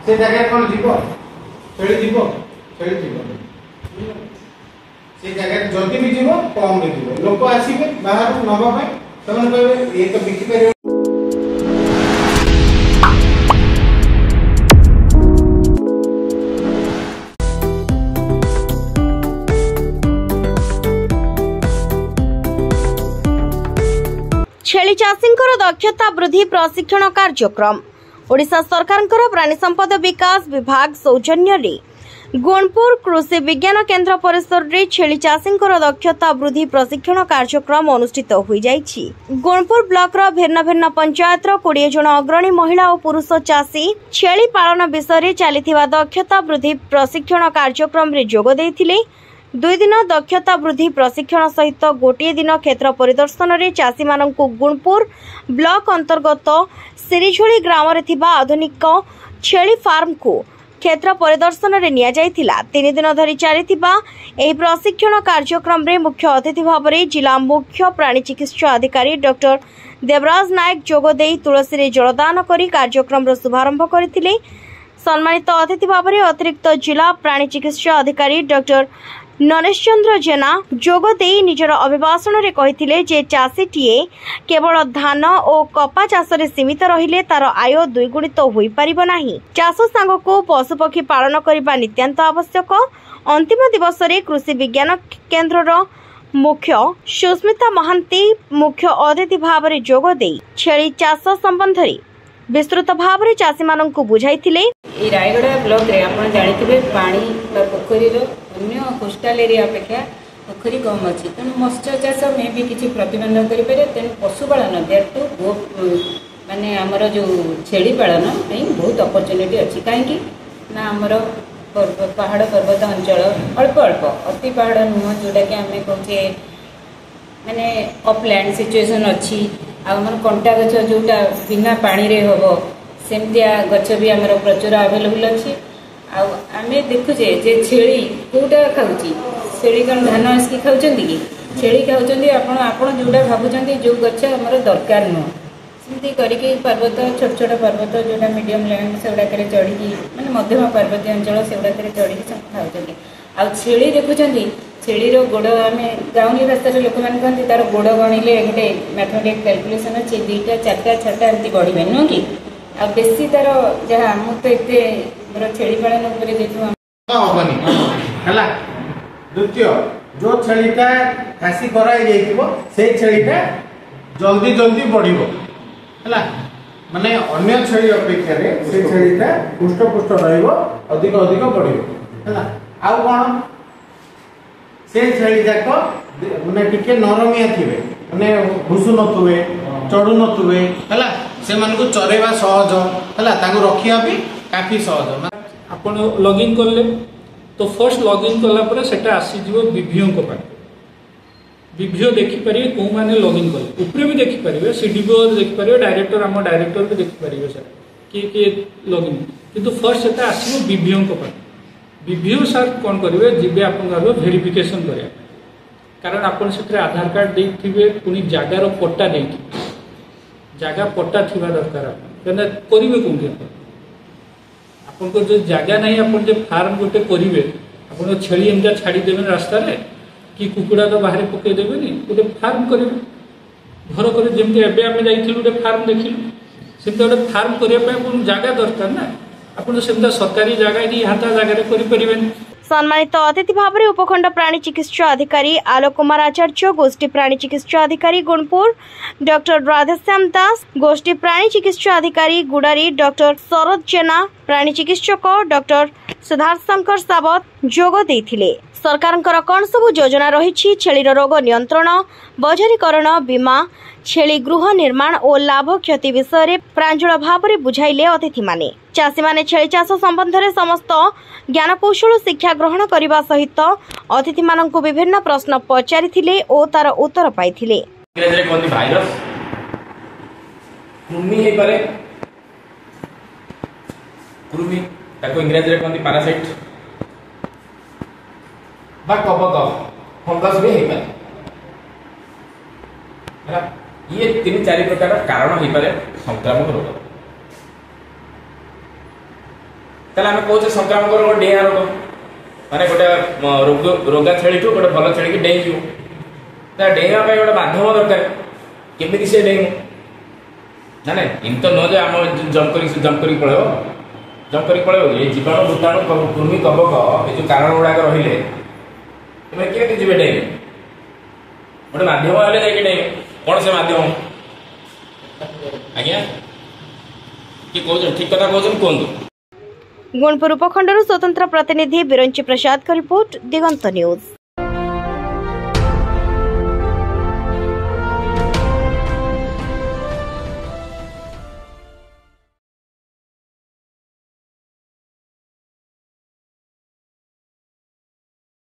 से जगह कौन जीव छेली जीव छेली जीव से जगह जल्दी भी जीव कम भी जीव लोक आसवे बाहर नवा कहते ये तो बिकी पार छेली चाषींकर दक्षता वृद्धि प्रशिक्षण कार्यक्रम ओडिशा सरकारंकर प्राणी संपद विकास विभाग सौजन्य गुणपुर कृषि विज्ञान केन्द्र परिसर रे छेली चाषींकर दक्षता वृद्धि प्रशिक्षण कार्यक्रम अनुष्ठित हो जाइछि। गुणपुर ब्लॉक रो भिन्न भिन्न पंचायत रो 20 जन अग्रणी महिला और पुरुष चाषी छेली पालन विषय चलिथिबा दक्षता वृद्धि प्रशिक्षण कार्यक्रम रे जोग देथिले। 2 दिन दक्षता वृद्धि प्रशिक्षण सहित गोटे दिन क्षेत्र परिदर्शन रे चाषी माननकु गुणपुर ब्लॉक अंतर्गत सिरिझोली ग्राम रे थिबा आधुनिक छेली फार्म को क्षेत्र परिदर्शन रे निया जायतिला। 3 दिन धरी चलिथिबा एही प्रशिक्षण कार्यक्रम रे मुख्य अतिथि भाव रे जिला मुख्य प्राणी चिकित्सा अधिकारी डॉक्टर देवराज नायक जोग देई तुलसी रे जलदान करी कार्यक्रम रो शुभारंभ करथिले। सम्मानित अतिथि भाव रे अतिरिक्त जिला प्राणी चिकित्सा अधिकारी डॉक्टर नरेश चंद्र जेना जोग देई निजर अभिभाषण रे कहिथिले जे चाषीटीए केवल धान और कपा चाष रे सीमित रहिले तार आय द्विगुणित होई परिबो नाही। चाष सांगको पशुपक्षी पालन करबा नित्यांत आवश्यक। अंतिम दिवस रे कृषि विज्ञान केन्द्र रो मुख्य सुस्मिता महांती मुख्य अतिथि भाव रे जोग देई छेली चाष संबंध रे विस्तृत भाव रे चाषी माननकु बुझाइथिले। ए रायगड़ा ब्लॉक रे आपण जानिथिबे पानी बा पोखरी रो अन्य कोस्टल एरिया अपेक्षा पोखरी कम अच्छी तेणु मत्स्य चाष में भी किसी प्रतिबंध करें। तेणु पशुपालन देटू माने आमर जो छेली पालन बहुत अपॉर्चुनिटी अच्छी कहीं ना आमर पहाड़ पर्वत अंचल अल्प अल्प अति पहाड़ नुह जोटा कि आम कहे माने अपलैंड सिचुएशन अच्छी आमर कंटा गछ जोटा बिना पानी रे हम सेमतिया गछ भी आमर प्रचुर अवेलेबल अच्छी। आम देखुचे जे छेली कौटा खाऊँ छेली कौन धान आसिक खाऊँ कि छेली खाऊँ आपण जोटा भावुं जो गछ आमर दरकार नुह सेमती करके पर्वत छोट छोट पर्वत जोटा मीडियम लैंड से गुड़ाक चढ़ी माने मध्यम पर्वतीय अंचल से गुड़ाक चढ़ी खाऊँ। आ छेली देखुं छेलीर गोड़ आम गाँवली भाषा लोक मैंने कहते तार गोड़ गणिले गोटे मैथमेटिक कैलकुलेसन अच्छे 2टा 4टा 6टा एमती बढ़े नुह कि आ बेसी तार जहाँ मुझे मोर छेली पालन द्वितीय जो छेलीटा खासी कराई जाइथिबो से छेलीटा जल्दी जल्दी बढ़िबो हैला माने अन्य छेली अपेक्षा रे से छेलीटा पुष्ट पुष्ट रहइबो अधिक अधिक बढ़िबो हैला। आ कोन से छेली जाक माने टिके नरमिया थिबे माने घुसु नथुवे चढ़ु नथुवे हैला से मन को चरेबा सहज हैला ताको रखिया भी काफी सहज। आपण लॉगिन करले तो फर्स्ट लॉगिन कला पर सेटा आसी जीवो विभिओ को पाए विभिओ देखि परिवे को माने लॉगिन करले ऊपर भी देखि परिवे सीडीओ देखि परिवे डायरेक्टर हम डायरेक्टर भी देखि परिवे सर कि लॉगिन किंतु फर्स्ट सेटा आसीबो विभिओ को पाए विभिओ सर कोन करिवे जिबे आपन गरो वेरिफिकेशन करिया कारण आपन सेtre आधार कार्ड देथिबे पुनी जागार पट्टा देथि जागा पट्टा थिबा दरकार आपन करिवे कोंठी आपन को जो जगह नहीं आपन जो फार्म गोटे करेंगे आपन छेली एमता छाड़ी देवे रास्ता रे कि कुकुड़ा तो बाहर पकई देवे गोटे फार्म करेंगे घर कर जमी एवं आम जाइलु गोटे फार्म देखिलु सेमती गोटे फार्म करने जगह दरकार ना आपन सेमता सरकारी जगह हाथ जगह करें। सम्मानित अतिथि भाव में उपखंड प्राणी चिकित्सा अधिकारी आलोक कुमार आचार्य गोष्ठी प्राणी चिकित्सा अधिकारी गुणपुर डॉक्टर राधेश्याम दास गोष्ठी प्राणी चिकित्सा अधिकारी गुड़ारी डॉक्टर शरद जेना प्राणी चिकित्सक डॉक्टर सिद्धार्थ शंकर सावत जोग देथिले। सरकारंकर कौन सब योजना रही छेलीर रोग नियंत्रण बजारीकरण बीमा छेली गृह निर्माण और लाभ क्षति विषय में प्रांजल भाव में बुझाइले अतिथि माने। चाषी माने छेली चाष संबंध में समस्त ज्ञानकौशल शिक्षा ग्रहण करने सहित अतिथि माननकु विभिन्न प्रश्न पचारिथिले और तार उत्तर पाइथिले। इंग्रेजी कोन भाइरस कृमि हे पारे कृमि ताको इंग्रेजी कोन पैरासाइट बा कवक फंगस भी हे पारे है ये 3-4 प्रकार कारण हे पारे संक्रामक रोग ତାହେଲେ ଆମେ କହୁଛେ ସଂକ୍ରାମକ ରୋଗ ଡେଇଁଆ ରୋଗ ମାନେ ଗୋଟେ ରୋଗା ଛେଳିଠୁ ଗୋଟେ ଭଲ ଛେଳିକି ଡେଇଁଯିବ। ତା ଡେଇଁବା ପାଇଁ ଗୋଟେ ମାଧ୍ୟମ ଦରକାର। କେମିତି ସେ ଡେଇଁବ ନା ନାଇଁ ଏମିତି ତ ନୁହଁ ଯେ ଆମ ଜମ୍ପ କରିକି ପଳେଇବ। ଜମ୍ପ କରିକି ପଳେଇବ ଏ ଜୀବାଣୁ ଭୂତାଣୁ କୃମି କବକ ଏ ଯେଉଁ କାରଣ ଗୁଡ଼ାକ ରହିଲେ ତୁମେ କେମିତି ଯିବେ ଡେଇଁବେ? ଗୋଟେ ମାଧ୍ୟମ ହେଲେ ଯାଇକି ଡେଇଁବେ। କ'ଣ ସେ ମାଧ୍ୟମ? ଆଜ୍ଞା କିଏ କହୁଛନ୍ତି? ଠିକ କଥା କହୁଛନ୍ତି, କୁହନ୍ତୁ। ଗୁଣପୁର ଉପଖଣ୍ଡରୁ ସ୍ୱତନ୍ତ୍ର ପ୍ରତିନିଧି ବିରଞ୍ଚି ପ୍ରସାଦଙ୍କ ରିପୋର୍ଟ, ଦିଗନ୍ତ ନ୍ୟୁଜ।